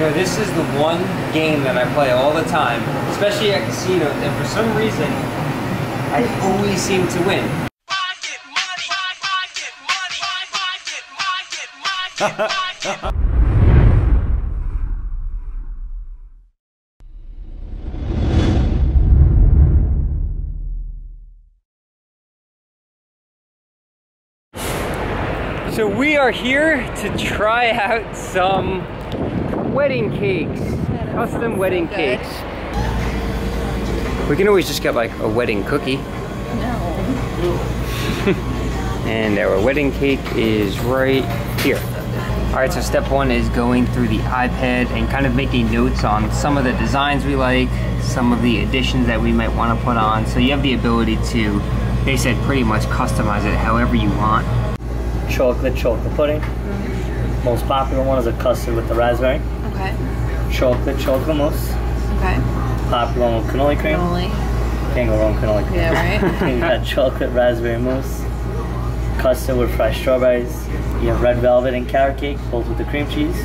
You know, this is the one game that I play all the time, especially at casinos, and for some reason, I always seem to win. So we are here to try out some wedding cakes, custom wedding cakes. We can always just get like a wedding cookie. No. And our wedding cake is right here. All right, so step one is going through the iPad and kind of making notes on some of the designs we like, some of the additions that we might want to put on. So you have the ability to, they said, pretty much customize it however you want. Chocolate pudding. Most popular one is a custard with the raspberry. Okay. Chocolate mousse. Okay. Popular one with cannoli cream. Cannoli. Can't go wrong with cannoli cream. Yeah, right? You got chocolate raspberry mousse. Custard with fresh strawberries. You have red velvet and carrot cake, both with the cream cheese.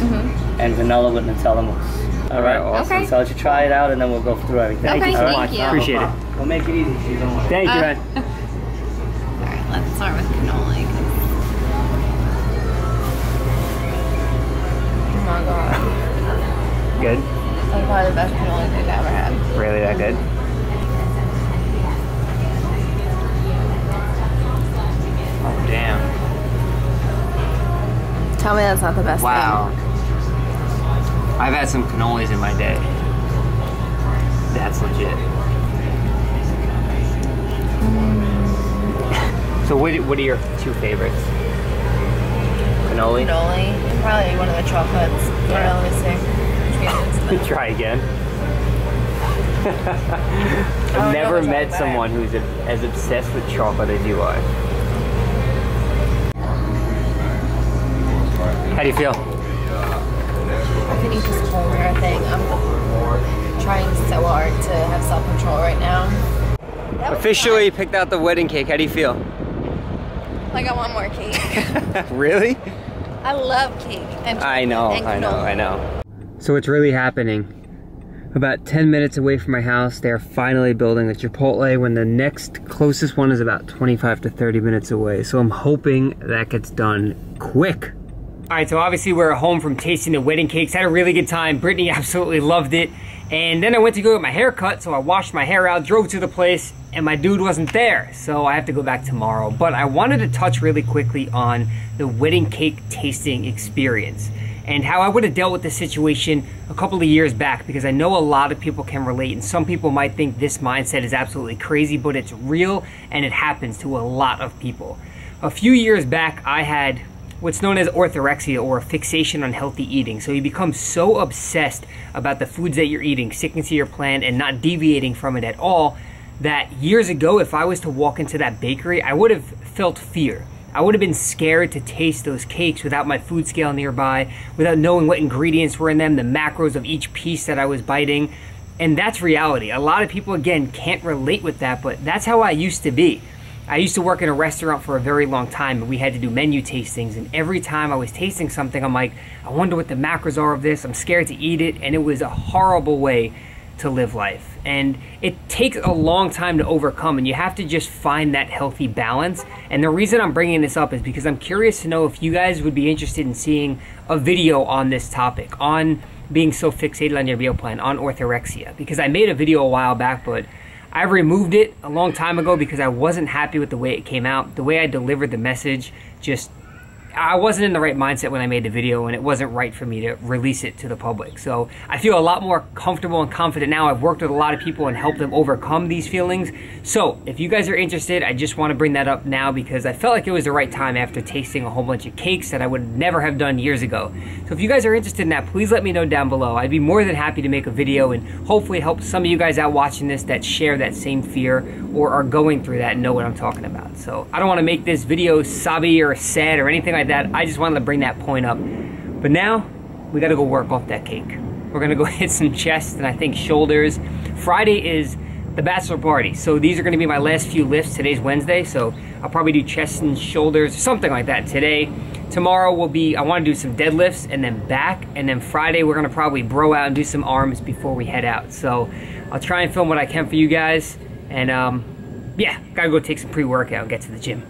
And vanilla with Nutella mousse. All right, awesome. Okay. So I'll let you try it out and then we'll go through everything. Okay, Thank you. Appreciate it. We'll make it easy. So you don't worry. Thank you, man. Alright, let's start with cannoli. Oh my god. Good? That's probably the best cannoli cake I ever had. Really that good? Oh, damn. Tell me that's not the best Wow. I've had some cannolis in my day. That's legit. So what are your two favorites? Cannoli? Cannoli. And probably one of the chocolates. Yeah. Let me see. Try again. I've never met someone who's as obsessed with chocolate as you are. How do you feel? I can eat this whole entire thing. I'm trying so hard to have self-control right now. Officially picked out the wedding cake. How do you feel? Like I want more cake. Really? I love cake. And I know. So it's really happening. About 10 minutes away from my house, they're finally building a Chipotle when the next closest one is about 25 to 30 minutes away. So I'm hoping that gets done quick. All right, so obviously we're home from tasting the wedding cakes. Had a really good time. Brittany absolutely loved it. And then I went to go get my hair cut, so I washed my hair out, drove to the place, and my dude wasn't there. So I have to go back tomorrow. But I wanted to touch really quickly on the wedding cake tasting experience and how I would have dealt with this situation a couple of years back, because I know a lot of people can relate, and some people might think this mindset is absolutely crazy, but it's real and it happens to a lot of people. A few years back, I had what's known as orthorexia, or a fixation on healthy eating. So you become so obsessed about the foods that you're eating, sticking to your plan and not deviating from it at all, that years ago, if I was to walk into that bakery, I would have felt fear. I would have been scared to taste those cakes without my food scale nearby, without knowing what ingredients were in them, the macros of each piece that I was biting. And that's reality. A lot of people, again, can't relate with that, but that's how I used to be. I used to work in a restaurant for a very long time, and we had to do menu tastings, and every time I was tasting something, I'm like, I wonder what the macros are of this, I'm scared to eat it, and it was a horrible way to live life. And it takes a long time to overcome, and you have to just find that healthy balance. And the reason I'm bringing this up is because I'm curious to know if you guys would be interested in seeing a video on this topic, on being so fixated on your meal plan, on orthorexia, because I made a video a while back, but I removed it a long time ago because I wasn't happy with the way it came out. The way I delivered the message, I wasn't in the right mindset when I made the video, and it wasn't right for me to release it to the public. So I feel a lot more comfortable and confident now. I've worked with a lot of people and helped them overcome these feelings. So if you guys are interested, I just want to bring that up now because I felt like it was the right time after tasting a whole bunch of cakes that I would never have done years ago. So if you guys are interested in that, please let me know down below. I'd be more than happy to make a video and hopefully help some of you guys out watching this that share that same fear or are going through that and know what I'm talking about. So I don't want to make this video sobby or sad or anything like that. I just wanted to bring that point up. But now, we gotta go work off that cake. We're gonna go hit some chest and I think shoulders. Friday is the bachelor party, so these are gonna be my last few lifts. Today's Wednesday, so I'll probably do chest and shoulders, something like that today. Tomorrow will be, I want to do some deadlifts and then back, and then Friday we're going to probably bro out and do some arms before we head out. So I'll try and film what I can for you guys, and yeah, gotta go take some pre-workout and get to the gym.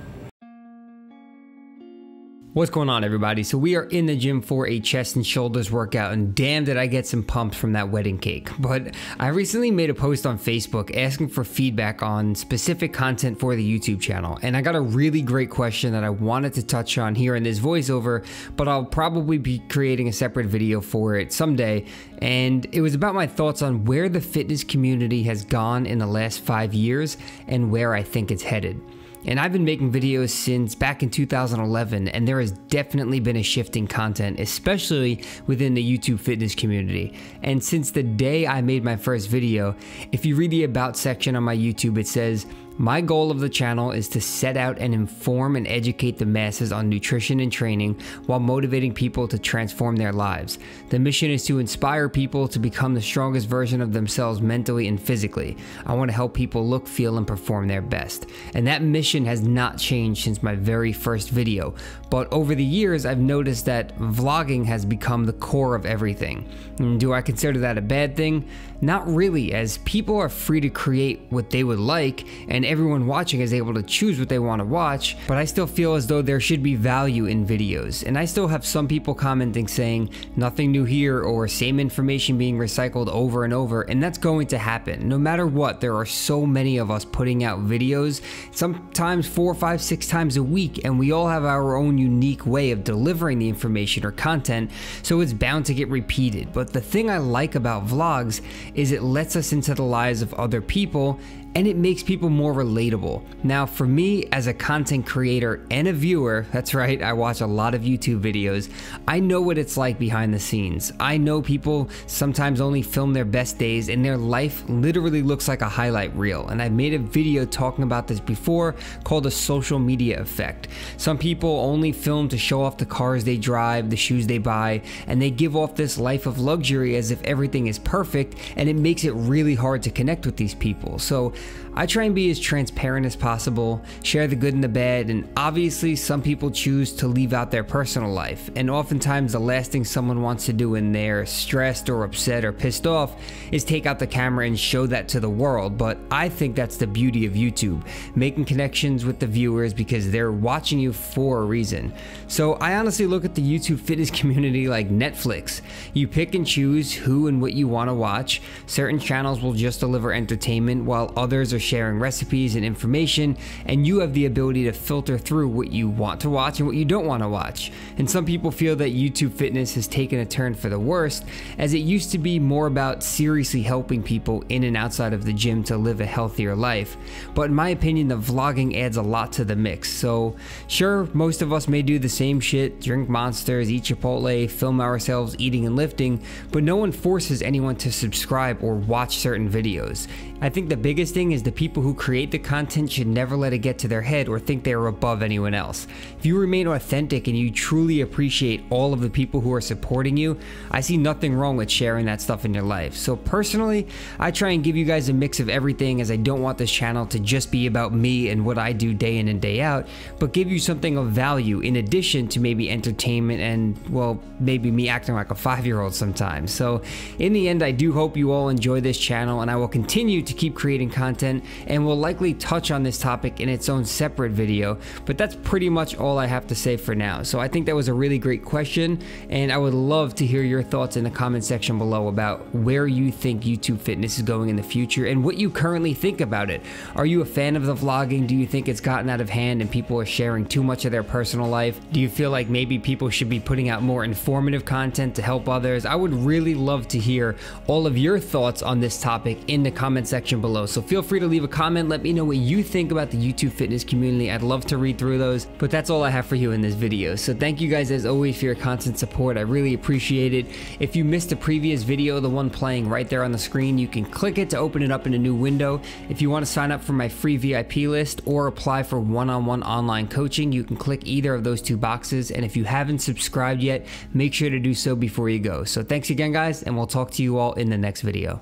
What's going on, everybody? So we are in the gym for a chest and shoulders workout, and damn did I get some pumps from that wedding cake. But I recently made a post on Facebook asking for feedback on specific content for the YouTube channel, and I got a really great question that I wanted to touch on here in this voiceover, but I'll probably be creating a separate video for it someday. And it was about my thoughts on where the fitness community has gone in the last 5 years and where I think it's headed. And I've been making videos since back in 2011, and there has definitely been a shift in content, especially within the YouTube fitness community. And since the day I made my first video, if you read the About section on my YouTube, it says, "My goal of the channel is to set out and inform and educate the masses on nutrition and training while motivating people to transform their lives. The mission is to inspire people to become the strongest version of themselves mentally and physically. I want to help people look, feel, and perform their best." And that mission has not changed since my very first video. But over the years, I've noticed that vlogging has become the core of everything. And do I consider that a bad thing? Not really, as people are free to create what they would like, and everyone watching is able to choose what they want to watch, but I still feel as though there should be value in videos. And I still have some people commenting saying, "Nothing new here," or "Same information being recycled over and over," and that's going to happen. No matter what, there are so many of us putting out videos, sometimes 4, 5, 6 times a week, and we all have our own unique way of delivering the information or content, so it's bound to get repeated. But the thing I like about vlogs is it lets us into the lives of other people, and it makes people more relatable. Now, for me as a content creator and a viewer, that's right, I watch a lot of YouTube videos, I know what it's like behind the scenes. I know people sometimes only film their best days, and their life literally looks like a highlight reel. And I've made a video talking about this before called the social media effect. Some people only film to show off the cars they drive, the shoes they buy, and they give off this life of luxury as if everything is perfect, and it makes it really hard to connect with these people. So I try and be as transparent as possible, share the good and the bad, and obviously some people choose to leave out their personal life, and oftentimes the last thing someone wants to do when they're stressed or upset or pissed off is take out the camera and show that to the world. But I think that's the beauty of YouTube, making connections with the viewers because they're watching you for a reason. So I honestly look at the YouTube fitness community like Netflix. You pick and choose who and what you want to watch. Certain channels will just deliver entertainment while others are sharing recipes and information, and you have the ability to filter through what you want to watch and what you don't want to watch. And some people feel that YouTube fitness has taken a turn for the worst, as it used to be more about seriously helping people in and outside of the gym to live a healthier life. But in my opinion, the vlogging adds a lot to the mix. So sure, most of us may do the same shit, drink Monsters, eat Chipotle, film ourselves eating and lifting, but no one forces anyone to subscribe or watch certain videos. I think the biggest thing is the people who create the content should never let it get to their head or think they are above anyone else. If you remain authentic and you truly appreciate all of the people who are supporting you, I see nothing wrong with sharing that stuff in your life. So personally, I try and give you guys a mix of everything, as I don't want this channel to just be about me and what I do day in and day out, but give you something of value in addition to maybe entertainment and, well, maybe me acting like a 5-year-old sometimes. So in the end, I do hope you all enjoy this channel, and I will continue to keep creating content, and will likely touch on this topic in its own separate video, but that's pretty much all I have to say for now. So I think that was a really great question, and I would love to hear your thoughts in the comment section below about where you think YouTube fitness is going in the future and what you currently think about it. Are you a fan of the vlogging? Do you think it's gotten out of hand and people are sharing too much of their personal life? Do you feel like maybe people should be putting out more informative content to help others? I would really love to hear all of your thoughts on this topic in the comment section below. So feel free to leave a comment, let me know what you think about the YouTube fitness community. I'd love to read through those, but that's all I have for you in this video. So thank you guys as always for your constant support. I really appreciate it. If you missed a previous video, the one playing right there on the screen, you can click it to open it up in a new window. If you want to sign up for my free VIP list or apply for one-on-one online coaching, you can click either of those 2 boxes. And if you haven't subscribed yet, make sure to do so before you go. So thanks again, guys, and we'll talk to you all in the next video.